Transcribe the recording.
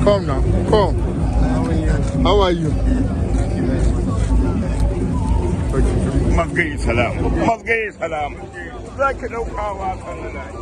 Come now, come. How are you? Mazgai salam. Mazgai salam. Za ki daukawa kan nan.